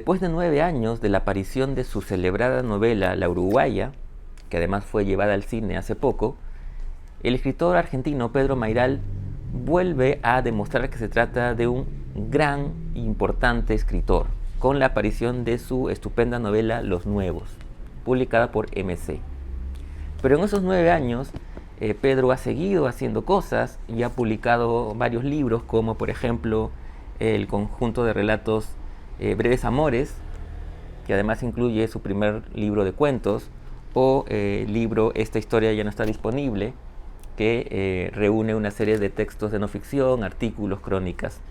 Después de 9 años de la aparición de su celebrada novela La Uruguaya, que además fue llevada al cine hace poco, el escritor argentino Pedro Mairal vuelve a demostrar que se trata de un gran e importante escritor, con la aparición de su estupenda novela Los Nuevos, publicada por MC. Pero en esos 9 años, Pedro ha seguido haciendo cosas y ha publicado varios libros, como por ejemplo el conjunto de relatos Breves Amores, que además incluye su primer libro de cuentos, o el libro Esta historia ya no está disponible, que reúne una serie de textos de no ficción, artículos, crónicas.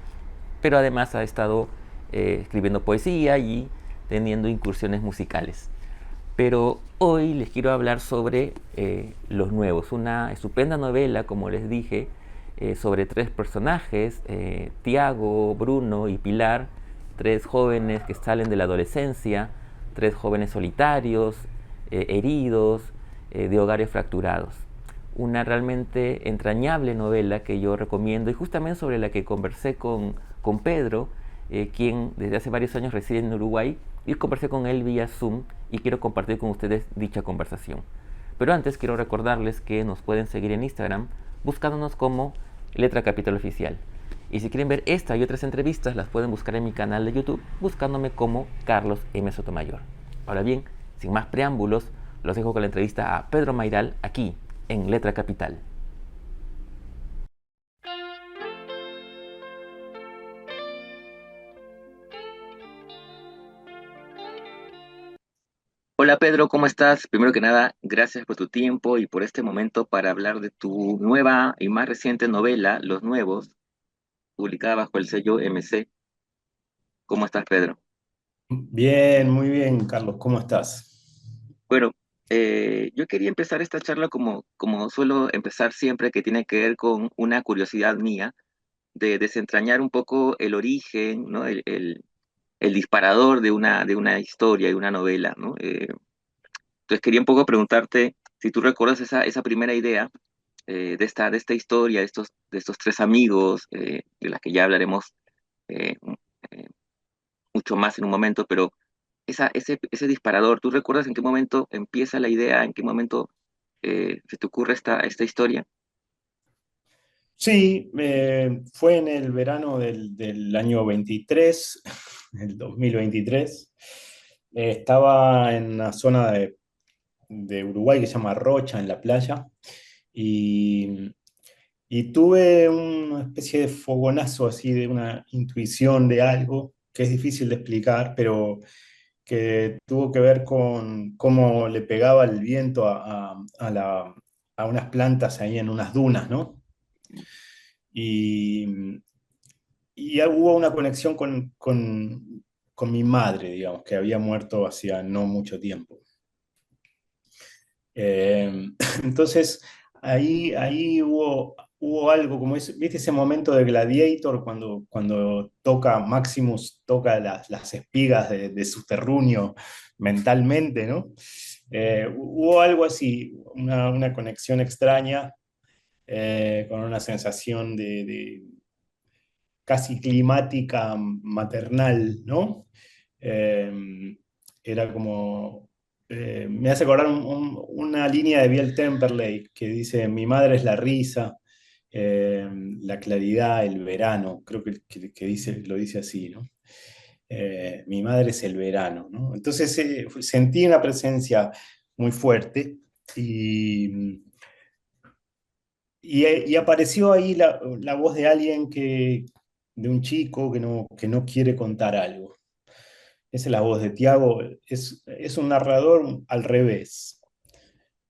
Pero además ha estado escribiendo poesía y teniendo incursiones musicales. Pero hoy les quiero hablar sobre Los Nuevos, una estupenda novela, como les dije, sobre tres personajes, Tiago, Bruno y Pilar, tres jóvenes que salen de la adolescencia, tres jóvenes solitarios, heridos, de hogares fracturados. Una realmente entrañable novela que yo recomiendo y justamente sobre la que conversé con Pedro, quien desde hace varios años reside en Uruguay, y conversé con él vía Zoom y quiero compartir con ustedes dicha conversación. Pero antes quiero recordarles que nos pueden seguir en Instagram buscándonos como Letra Capital Oficial. Y si quieren ver esta y otras entrevistas, las pueden buscar en mi canal de YouTube buscándome como Carlos M. Sotomayor. Ahora bien, sin más preámbulos, los dejo con la entrevista a Pedro Mairal aquí en Letra Capital. Hola Pedro, ¿cómo estás? Primero que nada, gracias por tu tiempo y por este momento para hablar de tu nueva y más reciente novela, Los Nuevos, publicada bajo el sello MC. ¿Cómo estás, Pedro? Bien, muy bien, Carlos, ¿cómo estás? Bueno, yo quería empezar esta charla como suelo empezar siempre, que tiene que ver con una curiosidad mía, de desentrañar un poco el origen, ¿no? El disparador de una historia, de una novela, ¿no? Entonces quería un poco preguntarte si tú recuerdas esa primera idea de esta historia, de estos tres amigos, de las que ya hablaremos eh, eh, mucho más en un momento, pero ese disparador, ¿tú recuerdas en qué momento empieza la idea, en qué momento se te ocurre esta historia? Sí, fue en el verano del año 23, el 2023. Estaba en una zona de Uruguay que se llama Rocha, en la playa, y, y tuve una especie de fogonazo así, de una intuición de algo que es difícil de explicar, pero que tuvo que ver con cómo le pegaba el viento a unas plantas ahí en unas dunas, ¿no? Y, y hubo una conexión con mi madre, digamos, que había muerto hacía no mucho tiempo. Eh, entonces, ahí hubo algo, como ¿viste ese momento de Gladiator cuando toca, Maximus toca las espigas de su terruño mentalmente, ¿no? Hubo algo así, una conexión extraña, con una sensación de casi climática maternal, ¿no? Eh, Era como, me hace acordar una línea de Biel Temperley que dice, mi madre es la risa, la claridad, el verano, creo que dice, lo dice así, ¿no? Mi madre es el verano, ¿no? Entonces sentí una presencia muy fuerte y, y apareció ahí la voz de alguien de un chico que no quiere contar algo. Esa es la voz de Tiago, es un narrador al revés.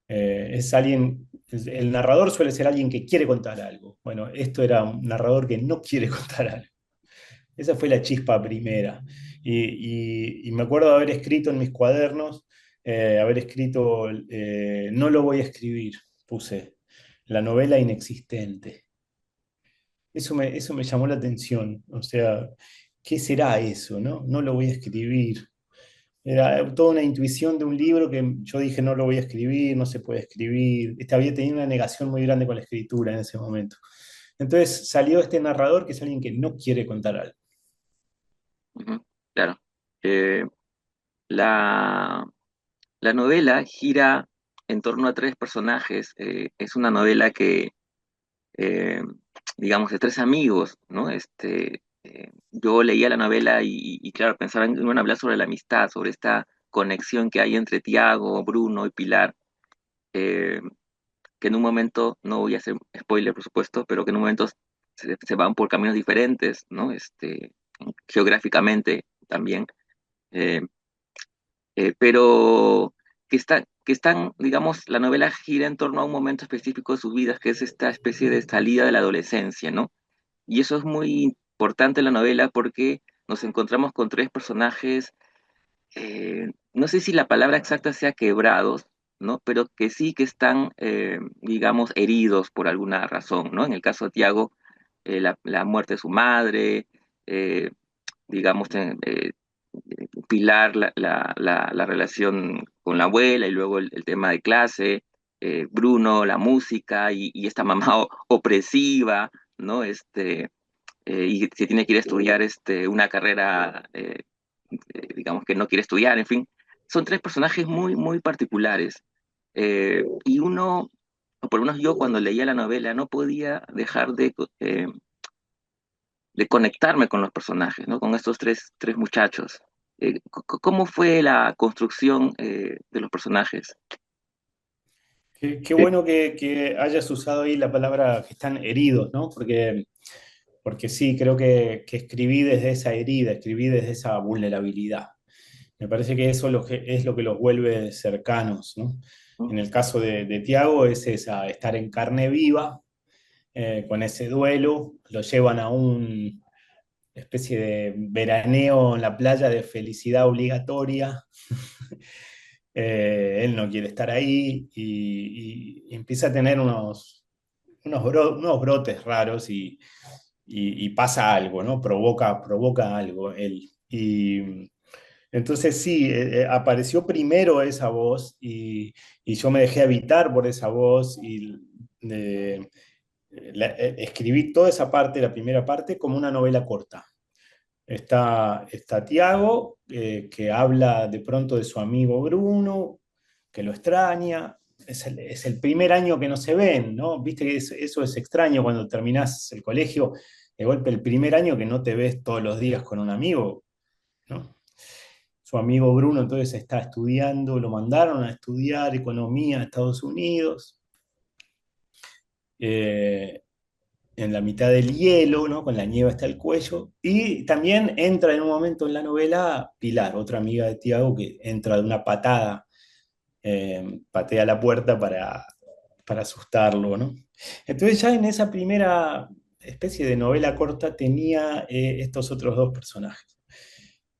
Es alguien, el narrador suele ser alguien que quiere contar algo. Bueno, esto era un narrador que no quiere contar algo. Esa fue la chispa primera. Y me acuerdo de haber escrito en mis cuadernos, haber escrito, no lo voy a escribir, puse, la novela inexistente. Eso me llamó la atención. O sea, ¿qué será eso, no? No lo voy a escribir. Era toda una intuición de un libro que yo dije no lo voy a escribir, no se puede escribir. Había tenido una negación muy grande con la escritura en ese momento. Entonces salió este narrador que es alguien que no quiere contar algo. Ujú, claro. Eh, la, la novela gira en torno a tres personajes. Es una novela que, eh, digamos, de tres amigos, ¿no? Yo leía la novela y, claro, pensaba en iban a hablar sobre la amistad, sobre esta conexión que hay entre Tiago, Bruno y Pilar, eh, que en un momento, no voy a hacer spoiler, por supuesto, pero que en un momento se van por caminos diferentes, ¿no? Geográficamente también. Eh, pero que están, digamos, la novela gira en torno a un momento específico de sus vidas, que es esta especie de salida de la adolescencia, ¿no? Y eso es muy importante en la novela porque nos encontramos con tres personajes, no sé si la palabra exacta sea quebrados, ¿no? Pero que sí que están, digamos, heridos por alguna razón, ¿no? En el caso de Tiago, la muerte de su madre, eh, digamos, Pilar, la relación con la abuela y luego el tema de clase, Bruno, la música y esta mamá opresiva, ¿no? Y se tiene que ir a estudiar una carrera, digamos, que no quiere estudiar, en fin. Son tres personajes muy, muy particulares. Y uno, o por lo menos yo cuando leía la novela, no podía dejar de conectarme con los personajes, ¿no? Con estos tres muchachos. ¿Cómo fue la construcción de los personajes? Qué bueno que hayas usado ahí la palabra que están heridos, ¿no? Porque sí, creo que escribí desde esa herida, escribí desde esa vulnerabilidad. Me parece que eso es lo que los vuelve cercanos, ¿no? ¿No? En el caso de Tiago es esa, estar en carne viva, con ese duelo, lo llevan a una especie de veraneo en la playa de felicidad obligatoria. Él no quiere estar ahí y empieza a tener unos brotes raros y pasa algo, ¿no? Provoca algo él. Y entonces sí, apareció primero esa voz y yo me dejé habitar por esa voz y eh, escribí toda esa parte, la primera parte, como una novela corta. Está Tiago, que habla de pronto de su amigo Bruno, que lo extraña. Es el primer año que no se ven, ¿no? Viste que eso es extraño cuando terminás el colegio, de golpe el primer año que no te ves todos los días con un amigo, ¿no? Su amigo Bruno entonces está estudiando, lo mandaron a estudiar economía a Estados Unidos, eh, en la mitad del hielo, ¿no? Con la nieve hasta el cuello. Y también entra en un momento en la novela Pilar, otra amiga de Tiago, que entra de una patada, patea la puerta para asustarlo, ¿no? Entonces ya en esa primera especie de novela corta tenía estos otros dos personajes.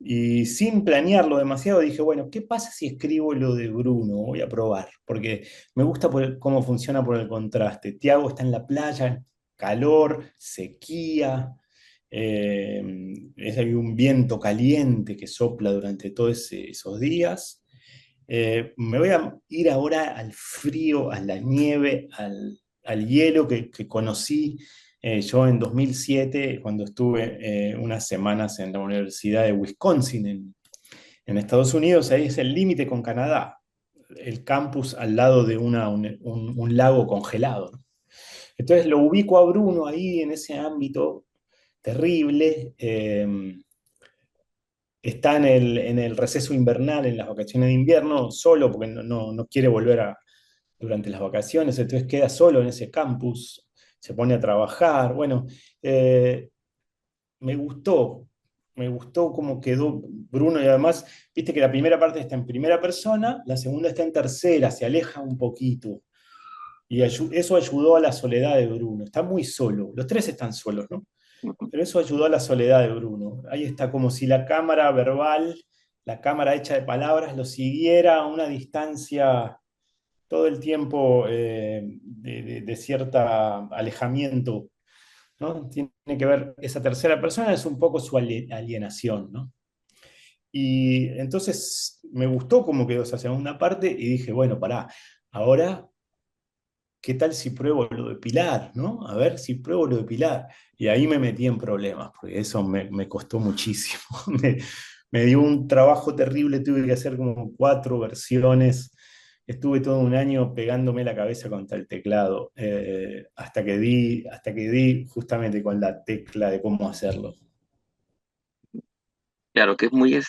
Y sin planearlo demasiado dije, bueno, ¿qué pasa si escribo lo de Bruno? Voy a probar, porque me gusta cómo funciona por el contraste. Tiago está en la playa, calor, sequía, hay un viento caliente que sopla durante todos esos días. Me voy a ir ahora al frío, a la nieve, al hielo que conocí yo en 2007, cuando estuve unas semanas en la Universidad de Wisconsin, en Estados Unidos. Ahí es el límite con Canadá, el campus al lado de un lago congelado, ¿no? Entonces lo ubico a Bruno ahí en ese ámbito terrible. Está en el receso invernal, en las vacaciones de invierno, solo porque no quiere volver durante las vacaciones, entonces queda solo en ese campus, se pone a trabajar. Bueno, eh, me gustó, me gustó cómo quedó Bruno y además, viste que la primera parte está en primera persona, la segunda está en tercera, se aleja un poquito. Y eso ayudó a la soledad de Bruno. Está muy solo. Los tres están solos, ¿no? Pero eso ayudó a la soledad de Bruno. Ahí está como si la cámara verbal, la cámara hecha de palabras, lo siguiera a una distancia todo el tiempo, de cierta alejamiento, ¿no? Tiene que ver, esa tercera persona es un poco su alienación, ¿no? Y entonces me gustó cómo quedó esa segunda parte y dije, bueno, pará, ahora, ¿qué tal si pruebo lo de Pilar, ¿no? A ver si pruebo lo de Pilar. Y ahí me metí en problemas, porque eso me costó muchísimo. me dio un trabajo terrible, tuve que hacer como 4 versiones. Estuve todo un año pegándome la cabeza contra el teclado, hasta que di justamente con la tecla de cómo hacerlo. Claro que es muy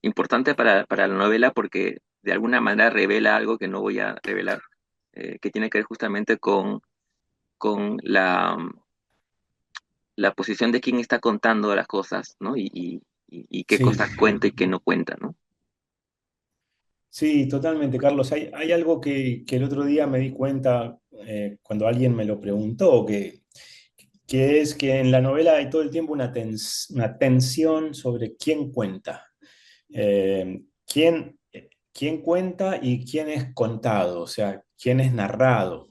importante para la novela porque de alguna manera revela algo que no voy a revelar, que tiene que ver justamente con la posición de quien está contando las cosas, ¿no? Y qué Sí, cosas cuenta y qué no cuenta, ¿no? sí, totalmente, Carlos. Hay algo que el otro día me di cuenta cuando alguien me lo preguntó, que es que en la novela hay todo el tiempo una tensión sobre quién cuenta. Quién cuenta y quién es contado, o sea, quién es narrado.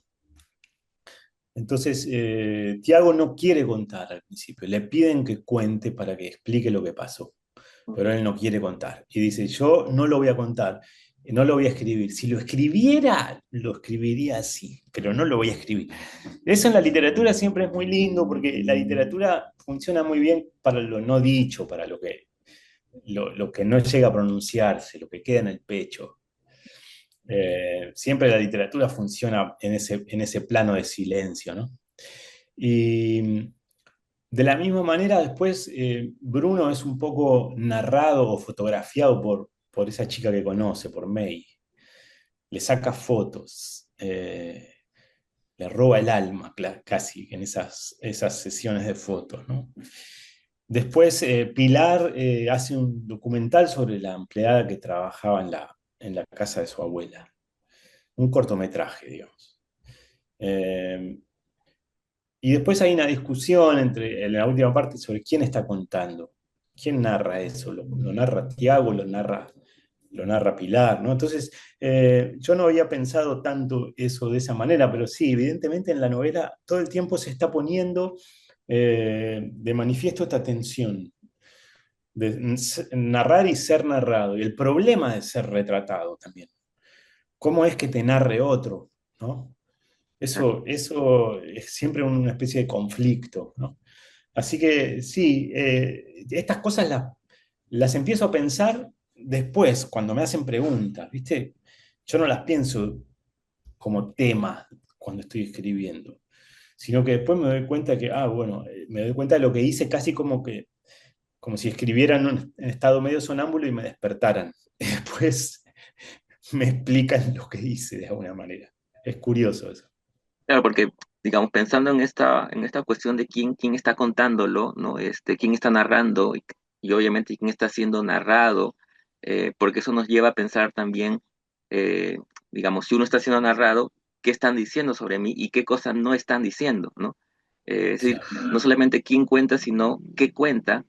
Entonces, Tiago no quiere contar al principio, le piden que cuente para que explique lo que pasó, pero él no quiere contar. Y dice, yo no lo voy a contar, no lo voy a escribir. Si lo escribiera, lo escribiría así, pero no lo voy a escribir. Eso en la literatura siempre es muy lindo porque la literatura funciona muy bien para lo no dicho, para lo que no llega a pronunciarse, lo que queda en el pecho. Siempre la literatura funciona en ese plano de silencio, ¿no? Y de la misma manera, después Bruno es un poco narrado o fotografiado por esa chica que conoce, por May. Le saca fotos, le roba el alma casi en esas sesiones de fotos, ¿no? Después Pilar hace un documental sobre la empleada que trabajaba en la casa de su abuela. Un cortometraje, digamos. Eh, y después hay una discusión en la última parte sobre quién está contando, quién narra eso, lo narra Tiago, lo narra Pilar, ¿no? Entonces, yo no había pensado tanto eso de esa manera, pero sí, evidentemente en la novela todo el tiempo se está poniendo de manifiesto esta tensión de narrar y ser narrado, y el problema de ser retratado también. ¿Cómo es que te narre otro? ¿No? Eso es siempre una especie de conflicto, ¿no? Así que sí, estas cosas las empiezo a pensar después, cuando me hacen preguntas, ¿viste? Yo no las pienso como tema cuando estoy escribiendo, sino que después me doy cuenta bueno, me doy cuenta de lo que hice casi como si escribiera en estado medio sonámbulo y me despertaran. Y después me explican lo que hice de alguna manera. Es curioso eso. Claro, porque, digamos, pensando en esta cuestión de quién está contándolo, ¿no? Quién está narrando y obviamente quién está siendo narrado, porque eso nos lleva a pensar también, eh, digamos, si uno está siendo narrado, qué están diciendo sobre mí y qué cosas no están diciendo, ¿no? Es decir, Claro. no solamente quién cuenta, sino qué cuenta,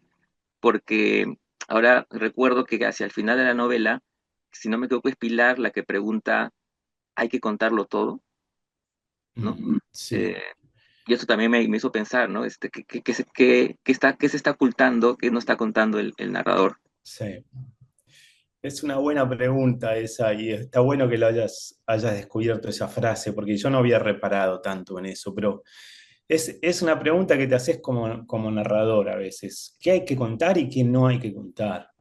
porque ahora recuerdo que hacia el final de la novela, si no me equivoco, es Pilar la que pregunta, ¿hay que contarlo todo? ¿No? Sí, Eh, y eso también me hizo pensar, ¿no? ¿Qué se está ocultando, qué no está contando el narrador? sí. Es una buena pregunta esa y está bueno que lo hayas descubierto esa frase, porque yo no había reparado tanto en eso, pero es una pregunta que te haces como narrador a veces. ¿Qué hay que contar y qué no hay que contar?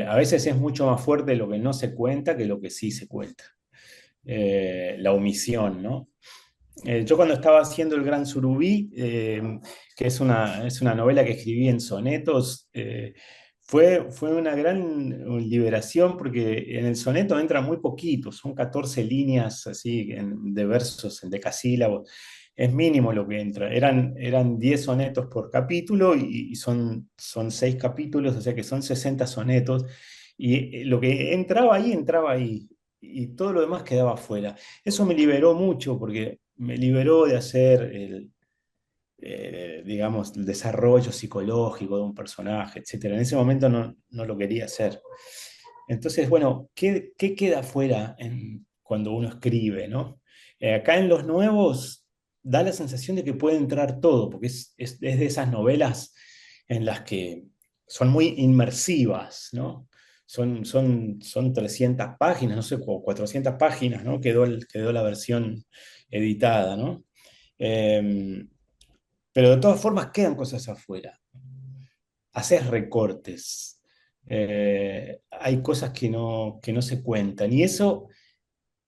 A veces es mucho más fuerte lo que no se cuenta que lo que sí se cuenta. La omisión, ¿no? Yo cuando estaba haciendo El Gran Surubí, que es una novela que escribí en sonetos, fue una gran liberación porque en el soneto entra muy poquito, son 14 líneas así de versos en decasílabos, es mínimo lo que entra. Eran 10 sonetos por capítulo y son 6 capítulos, o sea que son 60 sonetos, y lo que entraba ahí, y todo lo demás quedaba fuera. Eso me liberó mucho porque me liberó de hacer digamos, el desarrollo psicológico de un personaje, etcétera. En ese momento no lo quería hacer. Entonces, bueno, ¿qué queda fuera cuando uno escribe, ¿no? Acá en los nuevos da la sensación de que puede entrar todo, porque es de esas novelas en las que son muy inmersivas, ¿no? Son 300 páginas, no sé, 400 páginas, ¿no? Quedó la versión editada, ¿no? Eh, pero de todas formas quedan cosas afuera. Haces recortes. Hay cosas que no se cuentan. Y eso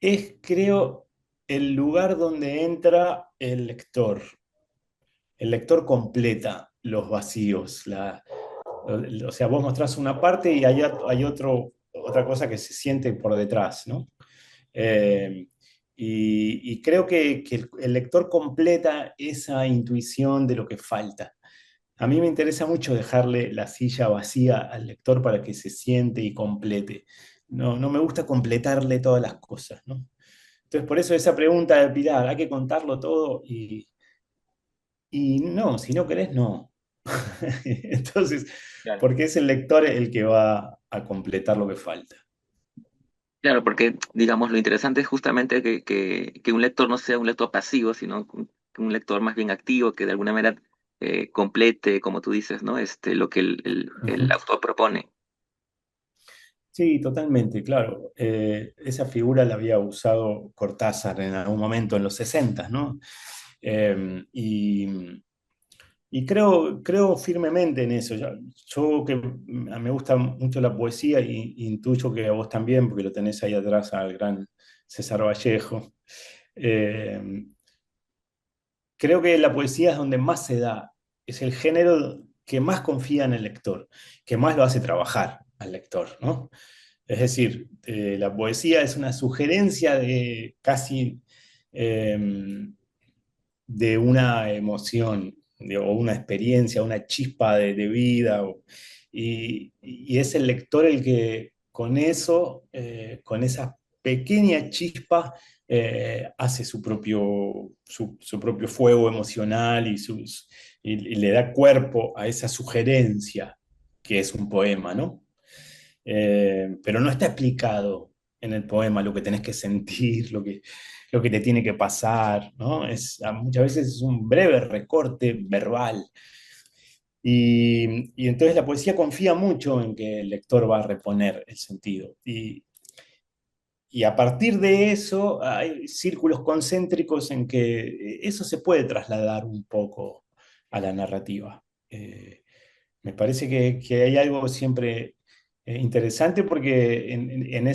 es, creo, el lugar donde entra el lector. El lector completa los vacíos. O sea, vos mostrás una parte y hay otra cosa que se siente por detrás, ¿no? Eh, y creo que el lector completa esa intuición de lo que falta. A mí me interesa mucho dejarle la silla vacía al lector para que se siente y complete. No, no me gusta completarle todas las cosas, ¿no? Entonces, por eso esa pregunta de Pilar, ¿hay que contarlo todo? Y no, si no querés, no. Entonces, Claro. porque es el lector el que va a completar lo que falta. Claro, porque digamos lo interesante es justamente que un lector no sea un lector pasivo, sino que un lector más bien activo, que de alguna manera complete, como tú dices, ¿no? Lo que el Ujú. autor propone. Sí, totalmente, claro. Esa figura la había usado Cortázar en algún momento en los 60, ¿no? Eh, y, y creo firmemente en eso. Yo que me gusta mucho la poesía y intuyo que a vos también, porque lo tenés ahí atrás al gran César Vallejo. Eh, Creo que la poesía es donde más se da, es el género que más confía en el lector, que más lo hace trabajar al lector, ¿no? Es decir, la poesía es una sugerencia de casi eh, de una emoción o una experiencia, una chispa de vida, y es el lector el que con eso, con esa pequeña chispa, hace su propio fuego emocional y le da cuerpo a esa sugerencia que es un poema, ¿no? Pero no está explicado en el poema lo que tenés que sentir, lo que te tiene que pasar, ¿no? Muchas veces es un breve recorte verbal. Y entonces la poesía confía mucho en que el lector va a reponer el sentido. Y a partir de eso hay círculos concéntricos en que eso se puede trasladar un poco a la narrativa. Me parece que hay algo siempre interesante porque en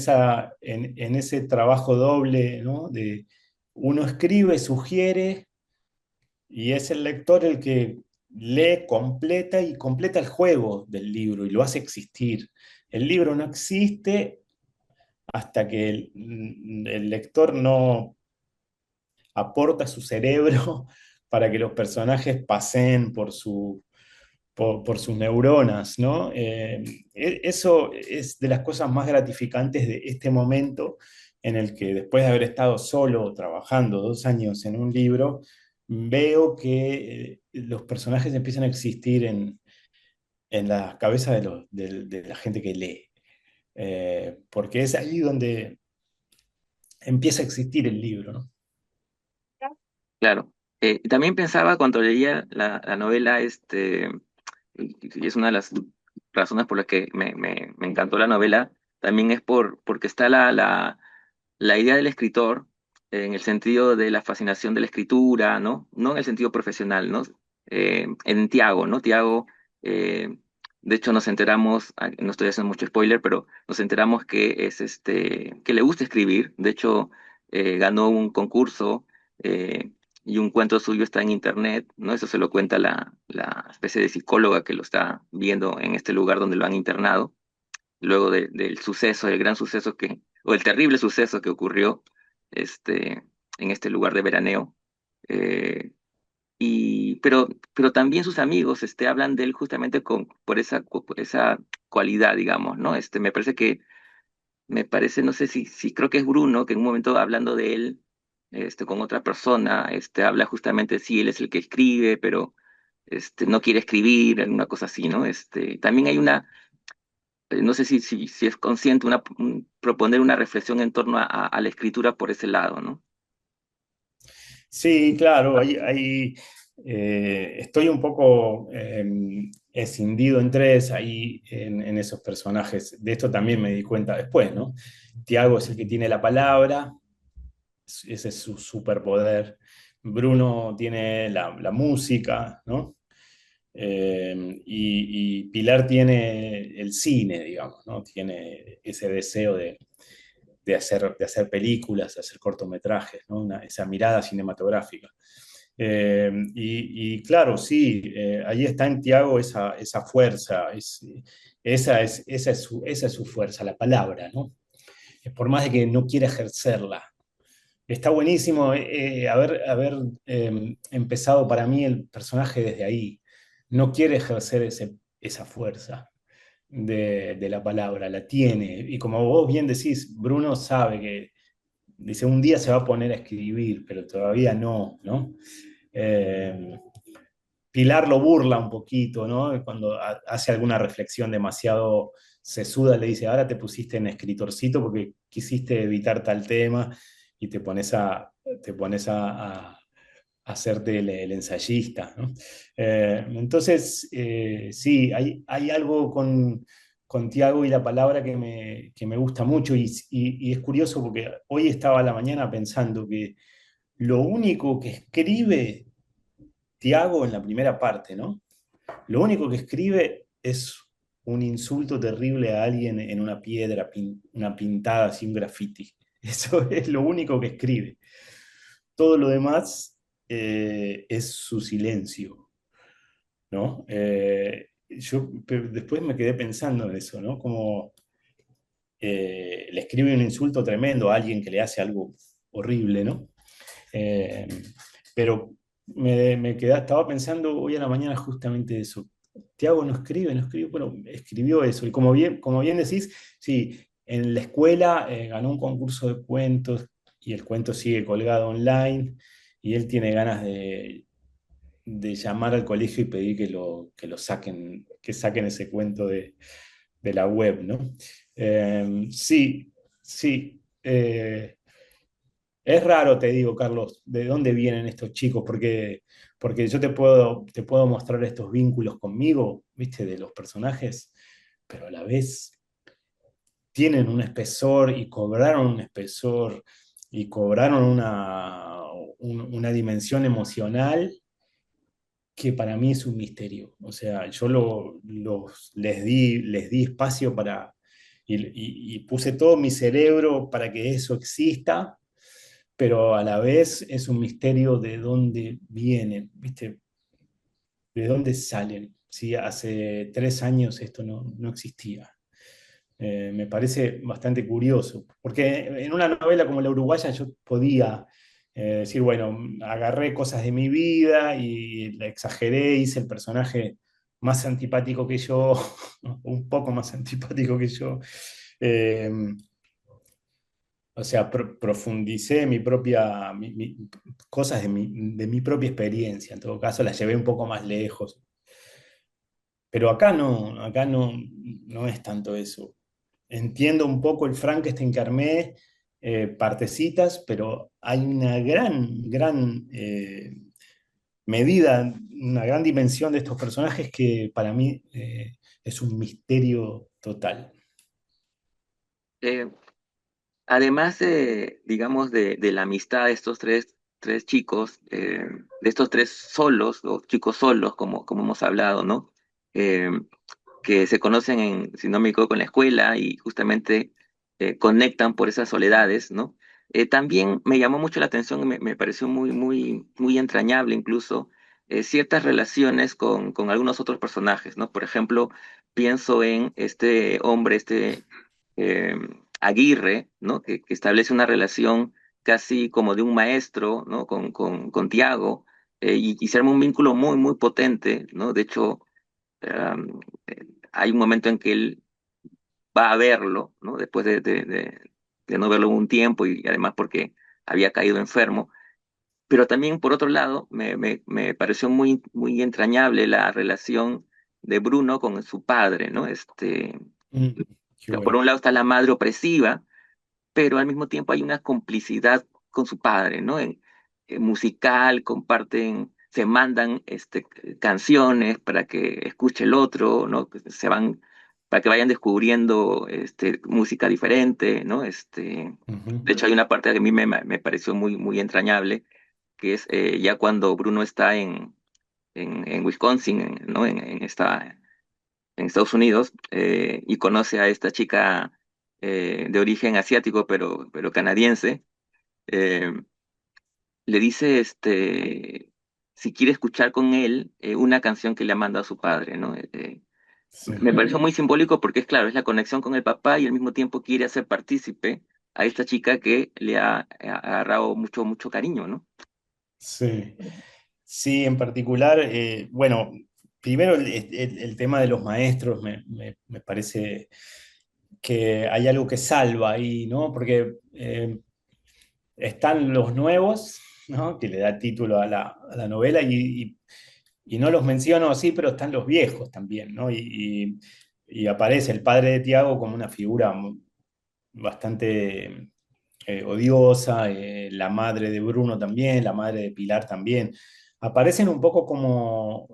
ese trabajo doble, ¿no? De uno escribe, sugiere y es el lector el que lee, completa y completa el juego del libro y lo hace existir. El libro no existe hasta que el lector no aporta su cerebro para que los personajes paseen por sus neuronas, ¿no? Eso es de las cosas más gratificantes de este momento en el que después de haber estado solo trabajando 2 años en un libro, veo que los personajes empiezan a existir en la cabeza de la gente que lee. Porque es ahí donde empieza a existir el libro, ¿no? Claro. Y también pensaba cuando leía la novela, y es una de las razones por las que me encantó la novela, también es porque está la idea del escritor en el sentido de la fascinación de la escritura, ¿no? No en el sentido profesional, ¿no? En Tiago, ¿no? Tiago, eh, de hecho nos enteramos, no estoy haciendo mucho spoiler, pero nos enteramos que que le gusta escribir. De hecho, ganó un concurso y un cuento suyo está en internet, ¿no? Eso se lo cuenta la especie de psicóloga que lo está viendo en este lugar donde lo han internado luego del suceso, el gran suceso o el terrible suceso que ocurrió este, en este lugar de veraneo. Eh, pero también sus amigos hablan de él justamente por esa cualidad, digamos, ¿no? Me parece, no sé si creo que es Bruno, que en un momento hablando de él, con otra persona, habla justamente, sí, él es el que escribe, pero no quiere escribir, alguna cosa así, ¿no? También hay no sé si es consciente proponer una reflexión en torno a la escritura por ese lado, ¿no? Sí, claro, estoy un poco escindido en tres ahí en esos personajes. De esto también me di cuenta después, ¿no? Tiago es el que tiene la palabra, ese es su superpoder. Bruno tiene la música, ¿no? Y Pilar tiene el cine, digamos, ¿no? Tiene ese deseo de hacer películas, de hacer cortometrajes, ¿no? Esa mirada cinematográfica. Y claro, sí, ahí está en Tiago esa fuerza, esa es su fuerza, la palabra, ¿no? Por más de que no quiera ejercerla. Está buenísimo haber empezado para mí el personaje desde ahí. No quiere ejercer esa fuerza de la palabra, la tiene. Y como vos bien decís, Bruno sabe que, dice, un día se va a poner a escribir, pero todavía no, ¿no? Eh, Pilar lo burla un poquito, ¿no? Cuando hace alguna reflexión demasiado sesuda, le dice, ahora te pusiste en escritorcito porque quisiste evitar tal tema y te pones a hacerte el ensayista, ¿no? Entonces, sí, hay algo con Tiago y la palabra que me gusta mucho y es curioso porque hoy estaba a la mañana pensando que lo único que escribe Tiago en la primera parte, ¿no? Lo único que escribe es un insulto terrible a alguien en una piedra, una pintada, así un graffiti. Eso es lo único que escribe. Todo lo demás es su silencio, ¿no? Pero después me quedé pensando en eso, ¿no? Como le escribe un insulto tremendo a alguien que le hace algo horrible, ¿no? Eh, pero estaba pensando hoy a la mañana justamente eso. Tiago no escribe, bueno, escribió eso. Y como bien decís, sí, en la escuela ganó un concurso de cuentos y el cuento sigue colgado online y él tiene ganas de llamar al colegio y pedir que lo saquen, que saquen ese cuento de la web, ¿no? Sí, sí. Es raro, te digo, Carlos, de dónde vienen estos chicos, porque yo te puedo mostrar estos vínculos conmigo, ¿viste? De los personajes, pero a la vez tienen un espesor y cobraron un espesor y cobraron una dimensión emocional que para mí es un misterio. O sea, yo les di espacio y puse todo mi cerebro para que eso exista, pero a la vez es un misterio de dónde vienen, ¿viste? De dónde salen. ¿Sí? Hace 3 años esto no existía. Me parece bastante curioso, porque en una novela como La Uruguaya yo podía decir, bueno, agarré cosas de mi vida y la exageré, hice el personaje más antipático que yo, un poco más antipático que yo. Eh, o sea, profundicé cosas de mi propia experiencia, en todo caso las llevé un poco más lejos. Pero acá no es tanto eso. Entiendo un poco el Frankenstein que armé, partecitas, pero hay una gran medida, una gran dimensión de estos personajes que para mí es un misterio total. Eh, Además de, digamos, de la amistad de estos tres chicos, de estos tres solos, o chicos solos, como hemos hablado, ¿no? Eh, que se conocen si no me equivoco, en la escuela y justamente conectan por esas soledades, ¿no? También me llamó mucho la atención, me pareció muy, muy, muy entrañable incluso ciertas relaciones con algunos otros personajes, ¿no? Por ejemplo, pienso en este hombre, eh, Aguirre, ¿no? Que establece una relación casi como de un maestro, ¿no? Con Tiago, y se arma un vínculo muy, muy potente, ¿no? De hecho, um, hay un momento en que él va a verlo, ¿no? Después de no verlo un tiempo y además porque había caído enfermo. Pero también, por otro lado, me pareció muy, muy entrañable la relación de Bruno con su padre, ¿no? Mm, qué Por bueno. un lado está la madre opresiva, pero al mismo tiempo hay una complicidad con su padre, ¿no? Musical, comparten, se mandan canciones para que escuche el otro, ¿no? Que para que vayan descubriendo música diferente, ¿no? De Ujú. hecho, hay una parte que a mí me pareció muy, muy entrañable, que es ya cuando Bruno está en Wisconsin, ¿no? En Estados Unidos, y conoce a esta chica de origen asiático, pero canadiense. eh, Le dice si quiere escuchar con él una canción que le ha mandado su padre, ¿no? Sí, Me pareció muy simbólico porque es claro, es la conexión con el papá y al mismo tiempo quiere hacer partícipe a esta chica que le ha agarrado mucho, mucho cariño, ¿no? sí. Sí, en particular, bueno, primero el tema de los maestros me parece que hay algo que salva ahí, ¿no? Porque están los nuevos, ¿no? Que le da título a a la novela y no los menciono así, pero están los viejos también, ¿no? Y aparece el padre de Tiago como una figura bastante odiosa, la madre de Bruno también, la madre de Pilar también. Aparecen un poco como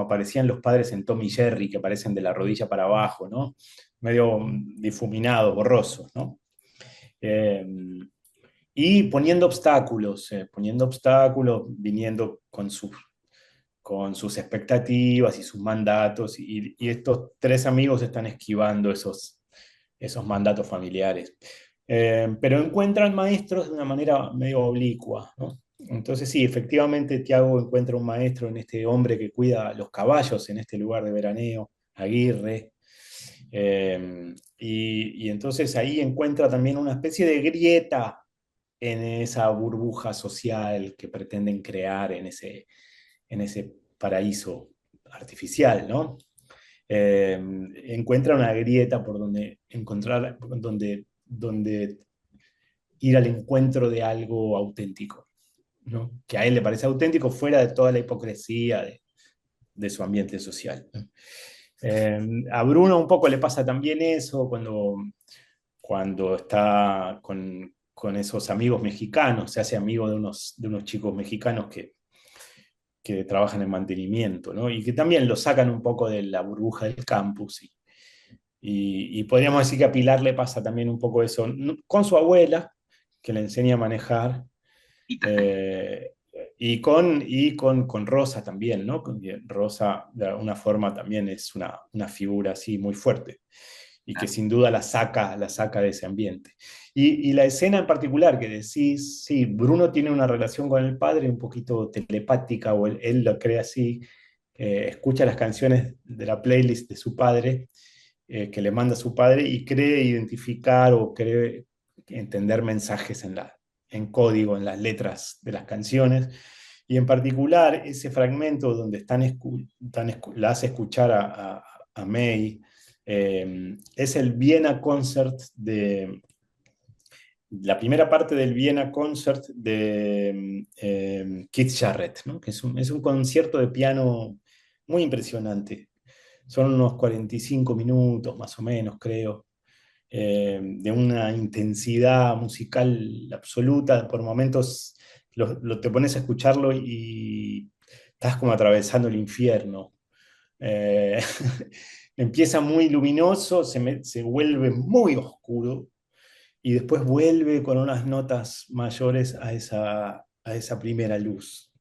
aparecían los padres en Tom y Jerry, que aparecen de la rodilla para abajo, ¿no? Medio difuminados, borrosos, ¿no? Eh, y poniendo obstáculos, viniendo con sus expectativas y sus mandatos, y estos tres amigos están esquivando esos mandatos familiares. Pero encuentran maestros de una manera medio oblicua, ¿no? Entonces sí, efectivamente Tiago encuentra un maestro en este hombre que cuida los caballos en este lugar de veraneo, Aguirre, y entonces ahí encuentra también una especie de grieta en esa burbuja social que pretenden crear en ese paraíso artificial, ¿no? Eh, Encuentra una grieta por donde encontrar, donde ir al encuentro de algo auténtico, ¿no? Que a él le parece auténtico fuera de toda la hipocresía de su ambiente social, ¿no? A Bruno un poco le pasa también eso cuando está con esos amigos mexicanos, se hace amigo de unos chicos mexicanos que trabajan en mantenimiento, ¿no? Y que también lo sacan un poco de la burbuja del campus. Y podríamos decir que a Pilar le pasa también un poco eso, con su abuela, que le enseña a manejar, Y eh, con Rosa también, ¿no? Porque Rosa de alguna forma también es una figura así muy fuerte y que sin duda la saca de ese ambiente. Y la escena en particular que decís, sí, Bruno tiene una relación con el padre un poquito telepática, o él lo cree así, escucha las canciones de la playlist de su padre, que le manda su padre, y cree identificar o cree entender mensajes en código, en las letras de las canciones. Y en particular, ese fragmento donde la hace escuchar a May, es el Viena Concert la primera parte del Viena Concert de Keith Jarrett, ¿no? Que es un concierto de piano muy impresionante. Son unos 45 minutos más o menos, creo, de una intensidad musical absoluta. Por momentos te pones a escucharlo y estás como atravesando el infierno. Eh, Empieza muy luminoso, se vuelve muy oscuro y después vuelve con unas notas mayores a esa primera luz.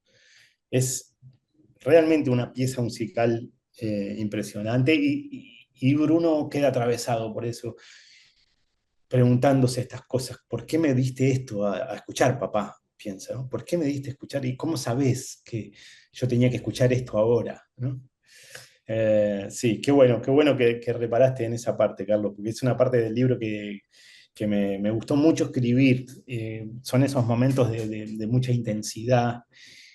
Es realmente una pieza musical impresionante y Bruno queda atravesado por eso, preguntándose estas cosas. ¿Por qué me diste esto a escuchar, papá? Piensa, ¿no? ¿Por qué me diste a escuchar? ¿Y cómo sabes que yo tenía que escuchar esto ahora? ¿No? Sí, qué bueno que reparaste en esa parte, Carlos, porque es una parte del libro que me gustó mucho escribir. Son esos momentos de mucha intensidad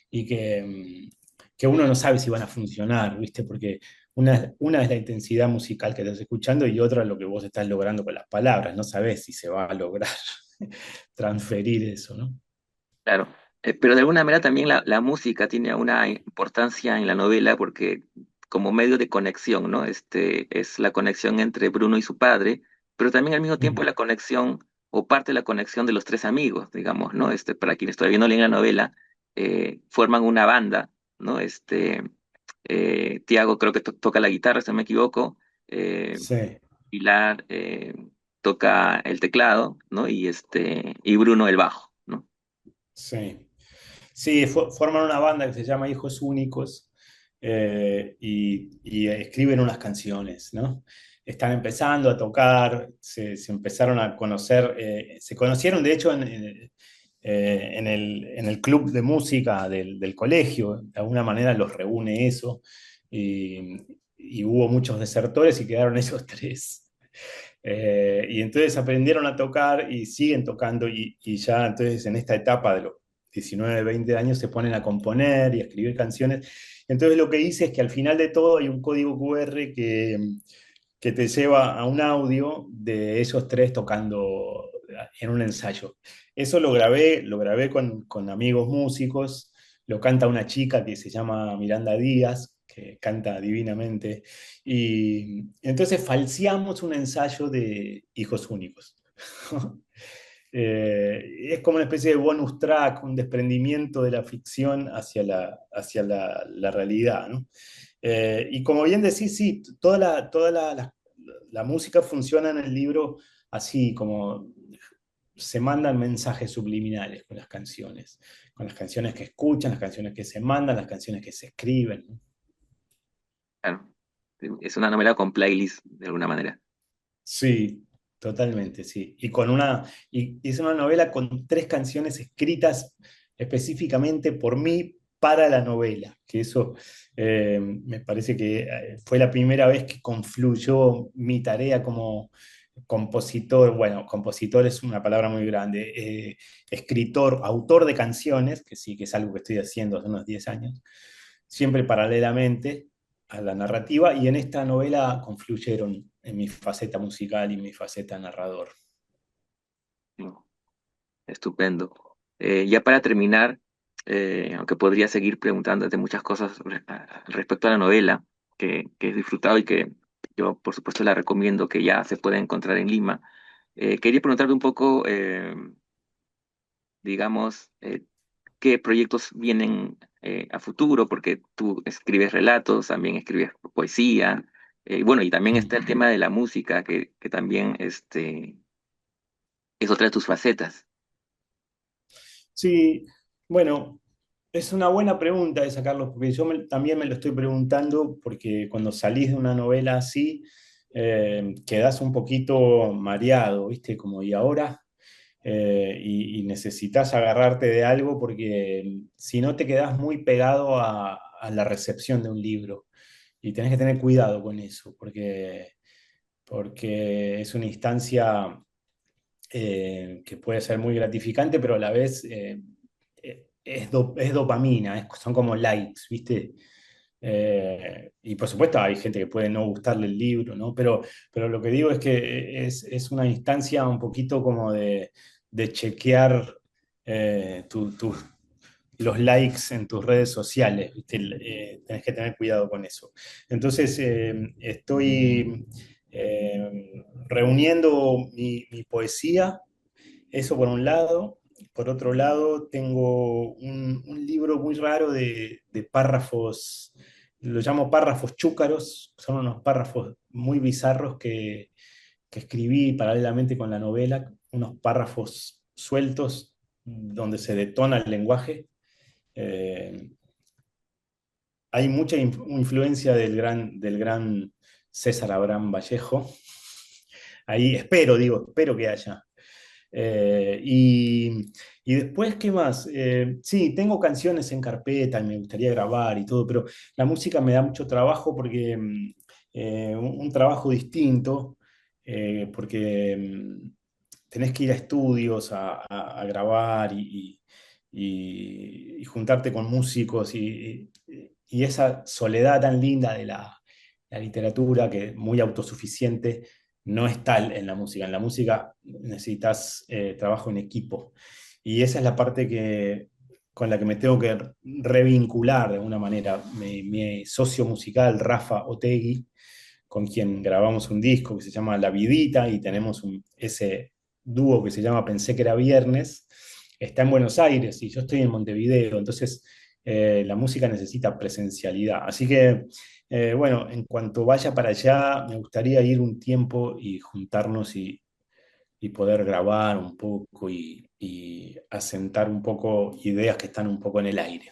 y que uno no sabe si van a funcionar, ¿viste? Porque una es la intensidad musical que estás escuchando y otra es lo que vos estás logrando con las palabras. No sabes si se va a lograr transferir eso, ¿no? claro, pero de alguna manera también la música tiene una importancia en la novela porque como medio de conexión, ¿no? Es la conexión entre Bruno y su padre, pero también al mismo tiempo Mm. la conexión o parte de la conexión de los tres amigos, digamos, ¿no? Para quienes todavía no leen la novela, forman una banda, ¿no? Tiago creo que toca la guitarra, si no me equivoco, eh, Sí, Pilar toca el teclado, ¿no? Y Bruno el bajo, ¿no? sí. Sí, forman una banda que se llama Hijos Únicos, y escriben unas canciones, ¿no? Están empezando a tocar, se empezaron a conocer, se conocieron de hecho en el club de música del colegio, de alguna manera los reúne eso, y, y hubo muchos desertores y quedaron esos tres. Y entonces aprendieron a tocar y siguen tocando y ya entonces en esta etapa de los 19, 20 años se ponen a componer y a escribir canciones. Entonces lo que hice es que al final de todo hay un código QR que te lleva a un audio de esos tres tocando en un ensayo. Eso lo grabé con amigos músicos, lo canta una chica que se llama Miranda Díaz, que canta divinamente, y entonces falseamos un ensayo de Hijos Únicos. Es como una especie de bonus track, un desprendimiento de la ficción hacia la realidad, ¿no? Y como bien decís, sí, la música funciona en el libro así, como se mandan mensajes subliminales con las canciones que escuchan, las canciones que se mandan, las canciones que se escriben, ¿no? Claro. Es una novela con playlist, de alguna manera. Sí, totalmente, sí. Y es una novela con tres canciones escritas específicamente por mí para la novela, que eso me parece que fue la primera vez que confluyó mi tarea como compositor, bueno, compositor es una palabra muy grande, escritor, autor de canciones, que sí, que es algo que estoy haciendo hace unos 10 años, siempre paralelamente a la narrativa, y en esta novela confluyeron en mi faceta musical y mi faceta narrador. Sí, estupendo. Ya para terminar, aunque podría seguir preguntándote muchas cosas respecto a la novela, que he disfrutado y que yo, por supuesto, la recomiendo, que ya se puede encontrar en Lima, quería preguntarte un poco, digamos, qué proyectos vienen a futuro, porque tú escribes relatos, también escribes poesía, y bueno, y también está el tema de la música, que también es otra de tus facetas. Sí, bueno, es una buena pregunta esa, Carlos, porque también me lo estoy preguntando, porque cuando salís de una novela así, quedás un poquito mareado, ¿viste? Como, ¿y ahora? Y necesitas agarrarte de algo porque si no te quedás muy pegado a la recepción de un libro. Y tenés que tener cuidado con eso, porque es una instancia que puede ser muy gratificante, pero a la vez es dopamina, son como likes, ¿viste? Y por supuesto hay gente que puede no gustarle el libro, ¿no? Pero lo que digo es que es una instancia un poquito como de chequear los likes en tus redes sociales, ¿viste? Tenés que tener cuidado con eso. Entonces, estoy reuniendo mi poesía, eso por un lado. Por otro lado, tengo un libro muy raro de párrafos, lo llamo párrafos chúcaros, son unos párrafos muy bizarros que escribí paralelamente con la novela, unos párrafos sueltos donde se detona el lenguaje. Eh, Hay mucha influencia del gran César Abraham Vallejo. Ahí espero que haya. Eh, y, y después, ¿qué más? Sí, tengo canciones en carpeta y me gustaría grabar y todo, pero la música me da mucho trabajo porque un trabajo distinto, porque tenés que ir a estudios a grabar y juntarte con músicos y esa soledad tan linda de la literatura, que es muy autosuficiente, no es tal en la música. En la música necesitas trabajo en equipo. Y esa es la parte con la que me tengo que revincular de alguna manera. Mi socio musical, Rafa Otegui, con quien grabamos un disco que se llama La Vidita y tenemos ese dúo que se llama Pensé que era viernes, está en Buenos Aires y yo estoy en Montevideo, entonces la música necesita presencialidad. Así que, bueno, en cuanto vaya para allá, me gustaría ir un tiempo y juntarnos y poder grabar un poco y asentar un poco ideas que están un poco en el aire.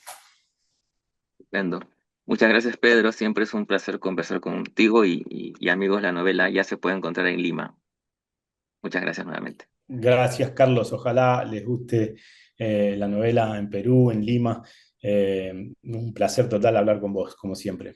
Estupendo. Muchas gracias, Pedro. Siempre es un placer conversar contigo y amigos, la novela ya se puede encontrar en Lima. Muchas gracias nuevamente. Gracias, Carlos. Ojalá les guste la novela en Perú, en Lima. Un placer total hablar con vos, como siempre.